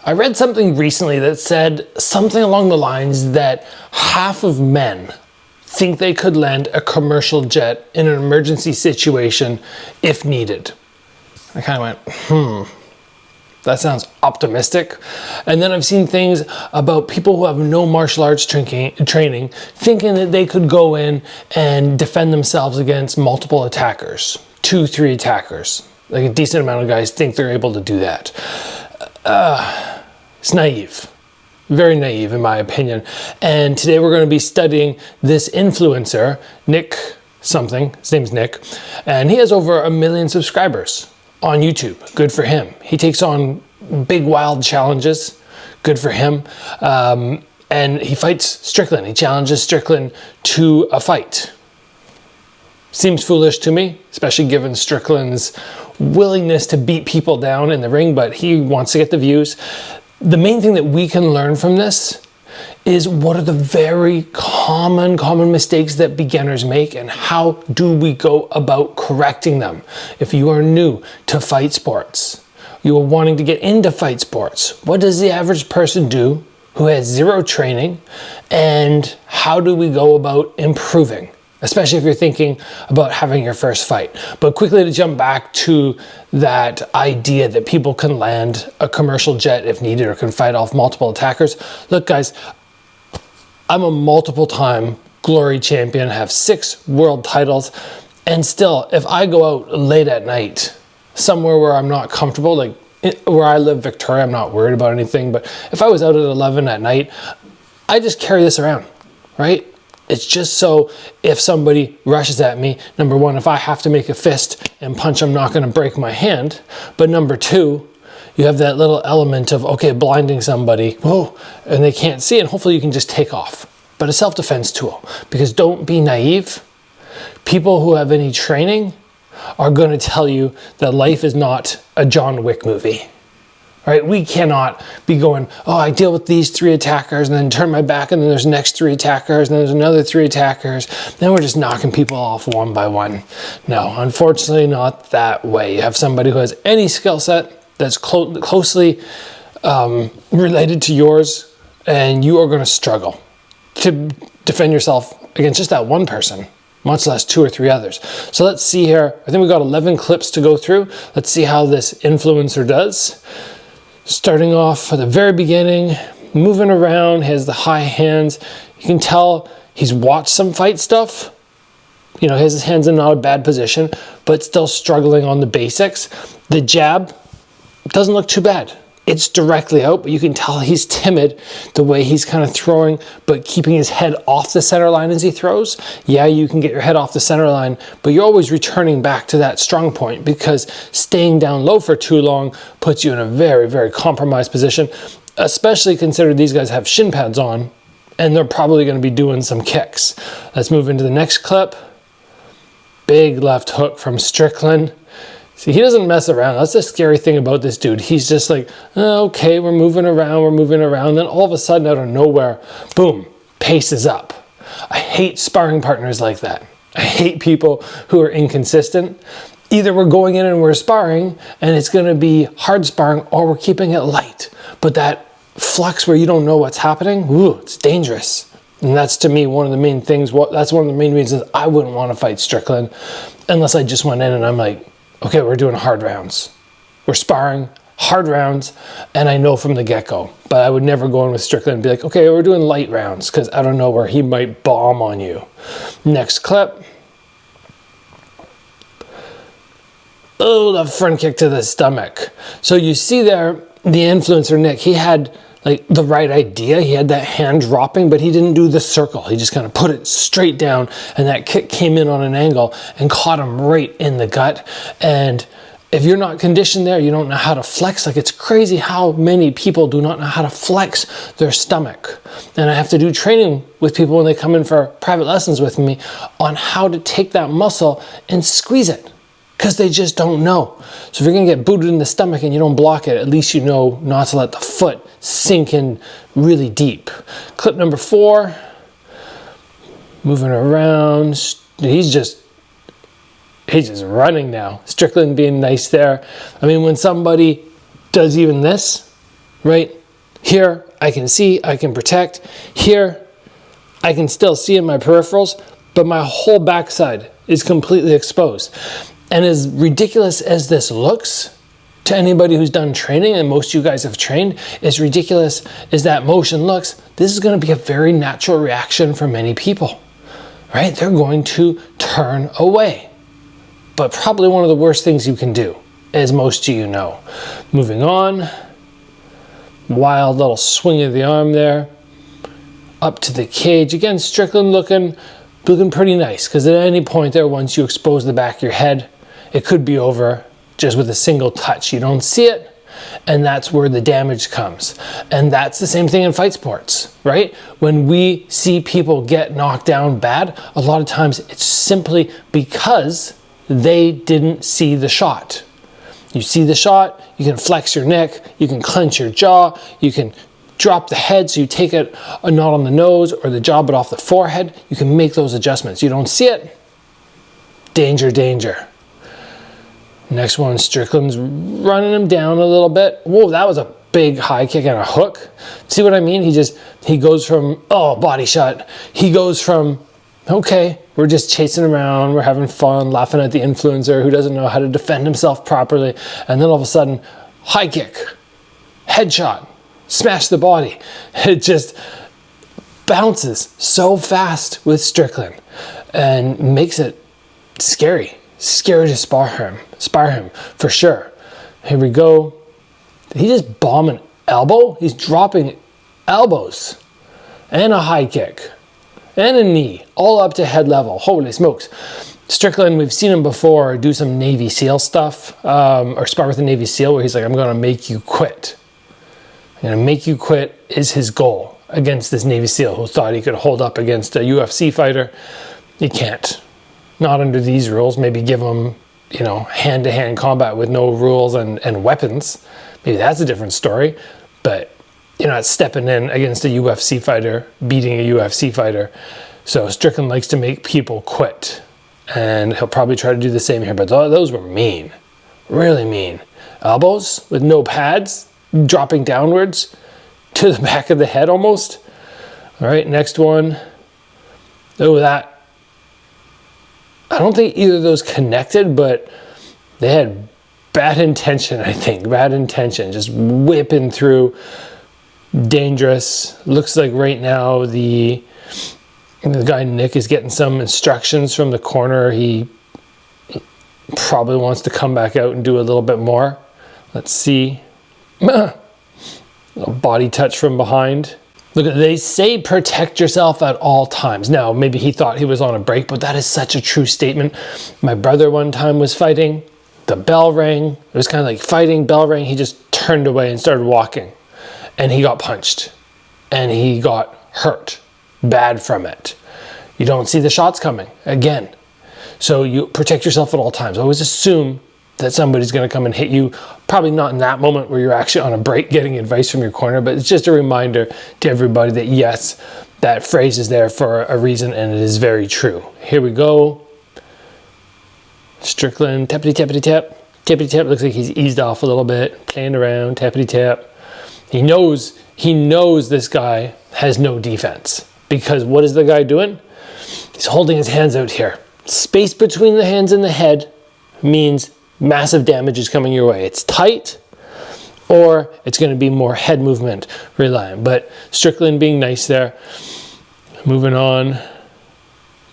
I read something recently that said something along the lines that half of men think they could land a commercial jet in an emergency situation if needed. I kind of went, that sounds optimistic. And then I've seen things about people who have no martial arts training thinking that they could go in and defend themselves against multiple attackers, 2-3 attackers. Like a decent amount of guys think they're able to do that. It's naive, very naive in my opinion. And today we're going to be studying this influencer, Nick something, his name's Nick, and he has over 1 million subscribers on YouTube. Good for him. He takes on big wild challenges. Good for him. And he fights Strickland. He challenges Strickland to a fight. Seems foolish to me, especially given Strickland's willingness to beat people down in the ring, but he wants to get the views. The main thing that we can learn from this is what are the very common mistakes that beginners make and how do we go about correcting them. If you are new to fight sports, you are wanting to get into fight sports, what does the average person do who has zero training, and how do we go about improving? Especially if you're thinking about having your first fight. But quickly to jump back to that idea that people can land a commercial jet if needed or can fight off multiple attackers. Look guys, I'm a multiple time glory champion, have 6 world titles, and still if I go out late at night, somewhere where I'm not comfortable, like where I live, Victoria, I'm not worried about anything, but if I was out at 11 at night, I just carry this around, right? It's just so if somebody rushes at me, number one, if I have to make a fist and punch, I'm not going to break my hand. But number two, you have that little element of, okay, blinding somebody, whoa, and they can't see, and hopefully you can just take off. But a self-defense tool, because don't be naive. People who have any training are going to tell you that life is not a John Wick movie. Right? We cannot be going, oh, I deal with these 3 attackers and then turn my back and then there's the next 3 attackers and then there's another 3 attackers. Then we're just knocking people off one by one. No, unfortunately not that way. You have somebody who has any skill set that's closely related to yours, and you are going to struggle to defend yourself against just that one person, much less 2 or 3 others. So let's see here. I think we got 11 clips to go through. Let's see how this influencer does. Starting off at the very beginning, moving around, has the high hands. You can tell he's watched some fight stuff. You know, his hands in not a bad position, but still struggling on the basics. The jab doesn't look too bad. It's directly out, but you can tell he's timid the way he's kind of throwing, but keeping his head off the center line as he throws. Yeah, you can get your head off the center line, but you're always returning back to that strong point because staying down low for too long puts you in a very, very compromised position, especially consider these guys have shin pads on and they're probably going to be doing some kicks. Let's move into the next clip. Big left hook from Strickland. See, he doesn't mess around. That's the scary thing about this dude. He's just like, oh, okay, we're moving around. Then all of a sudden, out of nowhere, boom, pace is up. I hate sparring partners like that. I hate people who are inconsistent. Either we're going in and we're sparring, and it's going to be hard sparring, or we're keeping it light. But that flux where you don't know what's happening, ooh, it's dangerous. And that's, to me, one of the main things. That's one of the main reasons I wouldn't want to fight Strickland unless I just went in and I'm like, okay, we're doing hard rounds. We're sparring hard rounds, and I know from the get-go. But I would never go in with Strickland and be like, okay, we're doing light rounds, because I don't know where he might bomb on you. Next clip. Oh, the front kick to the stomach. So you see there, the influencer, Nick, he had like the right idea. He had that hand dropping, but he didn't do the circle. He just kind of put it straight down, and that kick came in on an angle and caught him right in the gut. And if you're not conditioned there, you don't know how to flex. Like, it's crazy how many people do not know how to flex their stomach. And I have to do training with people when they come in for private lessons with me on how to take that muscle and squeeze it, because they just don't know. So if you're gonna get booted in the stomach and you don't block it, at least you know not to let the foot sink in really deep. Clip number 4, moving around. He's just running now. Strickland being nice there. I mean, when somebody does even this, right? Here, I can see, I can protect. Here, I can still see in my peripherals, but my whole backside is completely exposed. And as ridiculous as this looks to anybody who's done training, and most of you guys have trained, as ridiculous as that motion looks, this is going to be a very natural reaction for many people, right? They're going to turn away. But probably one of the worst things you can do, as most of you know. Moving on. Wild little swing of the arm there. Up to the cage. Again, Strickland looking pretty nice, because at any point there, once you expose the back of your head, it could be over just with a single touch. You don't see it, and that's where the damage comes. And that's the same thing in fight sports, right? When we see people get knocked down bad, a lot of times it's simply because they didn't see the shot. You see the shot, you can flex your neck, you can clench your jaw, you can drop the head so you take it not on the nose or the jaw but off the forehead. You can make those adjustments. You don't see it, danger, danger. Next one, Strickland's running him down a little bit. Whoa, that was a big high kick and a hook. See what I mean? He goes from, oh, body shot. He goes from, okay, we're just chasing around, we're having fun, laughing at the influencer who doesn't know how to defend himself properly, and then all of a sudden, high kick, headshot, smash the body. It just bounces so fast with Strickland and makes it scary to spar him for sure. Here we go. Did he just bomb an elbow? He's dropping elbows and a high kick and a knee, all up to head level. Holy smokes. Strickland, we've seen him before do some Navy SEAL stuff, or spar with a Navy SEAL where he's like, I'm gonna make you quit. I'm gonna make you quit is his goal against this Navy SEAL who thought he could hold up against a UFC fighter. He can't. Not under these rules. Maybe give him, hand-to-hand combat with no rules and weapons. Maybe that's a different story. But you're not stepping in against a UFC fighter, beating a UFC fighter. So Strickland likes to make people quit. And he'll probably try to do the same here. But those were mean. Really mean. Elbows with no pads, dropping downwards to the back of the head almost. All right, next one. Oh, that. I don't think either of those connected, but they had bad intention, I think. Bad intention. Just whipping through. Dangerous. Looks like right now the guy Nick is getting some instructions from the corner. He probably wants to come back out and do a little bit more. Let's see. A body touch from behind. Look, they say protect yourself at all times. Now, maybe he thought he was on a break, but that is such a true statement. My brother one time was fighting. The bell rang. It was kind of like fighting, bell rang. He just turned away and started walking. And he got punched. And he got hurt bad from it. You don't see the shots coming, again. So you protect yourself at all times. Always assume that somebody's going to come and hit you. Probably not in that moment where you're actually on a break getting advice from your corner, but it's just a reminder to everybody that yes, that phrase is there for a reason and it is very true. Here we go. Strickland, tappity tappity tap. Tappity tap. Looks like he's eased off a little bit, playing around, tappity tap. He knows this guy has no defense, because what is the guy doing? He's holding his hands out here. Space between the hands and the head means massive damage is coming your way. It's tight, or it's going to be more head movement reliant. But Strickland being nice there. Moving on.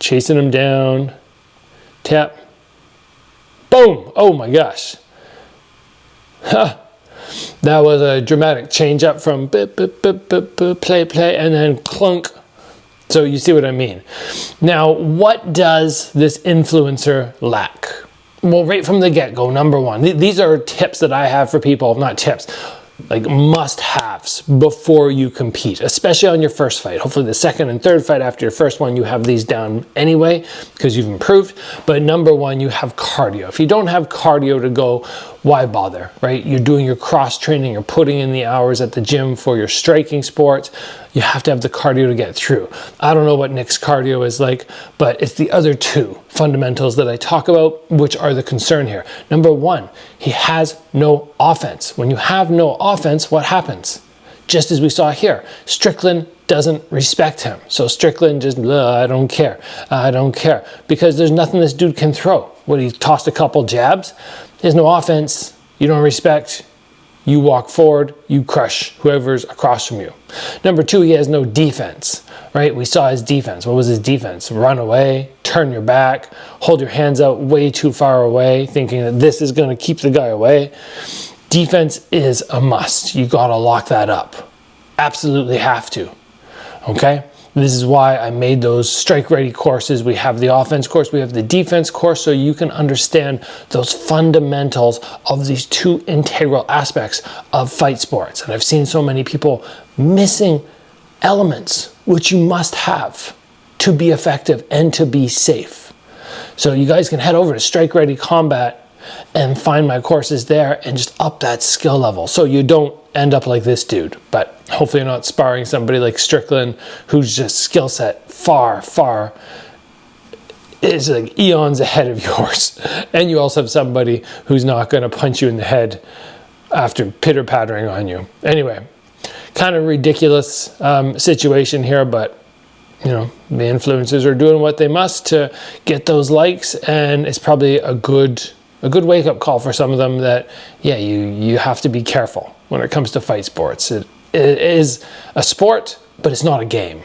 Chasing him down. Tap. Boom! Oh my gosh. Ha! That was a dramatic change up from play, and then clunk. So you see what I mean. Now, what does this influencer lack? Well, right from the get-go, number one, these are tips that I have for people, not tips, like must-haves before you compete, especially on your first fight. Hopefully the second and third fight after your first one, you have these down anyway because you've improved. But number one, you have cardio. If you don't have cardio to go, why bother, right? You're doing your cross-training, you're putting in the hours at the gym for your striking sports. You have to have the cardio to get through. I don't know what Nick's cardio is like, but it's the other two fundamentals that I talk about, which are the concern here. Number one, he has no offense. When you have no offense, what happens? Just as we saw here, Strickland doesn't respect him. So Strickland just, I don't care. I don't care. Because there's nothing this dude can throw. What, he tossed a couple jabs? There's no offense. You don't respect. You walk forward, you crush whoever's across from you. Number two, he has no defense, right? We saw his defense. What was his defense? Run away, turn your back, hold your hands out way too far away, thinking that this is going to keep the guy away. Defense is a must. You got to lock that up. Absolutely have to. Okay? This is why I made those strike ready courses. We have the offense course, we have the defense course, so you can understand those fundamentals of these two integral aspects of fight sports. And I've seen so many people missing elements which you must have to be effective and to be safe. So you guys can head over to Strike Ready Combat and find my courses there and just up that skill level so you don't end up like this dude. But hopefully you're not sparring somebody like Strickland who's just skill set far is like eons ahead of yours. And you also have somebody who's not going to punch you in the head after pitter-pattering on you. Anyway, kind of ridiculous situation here, but you know, the influencers are doing what they must to get those likes, and it's probably a good wake-up call for some of them that, yeah, you have to be careful when it comes to fight sports. It is a sport, but it's not a game.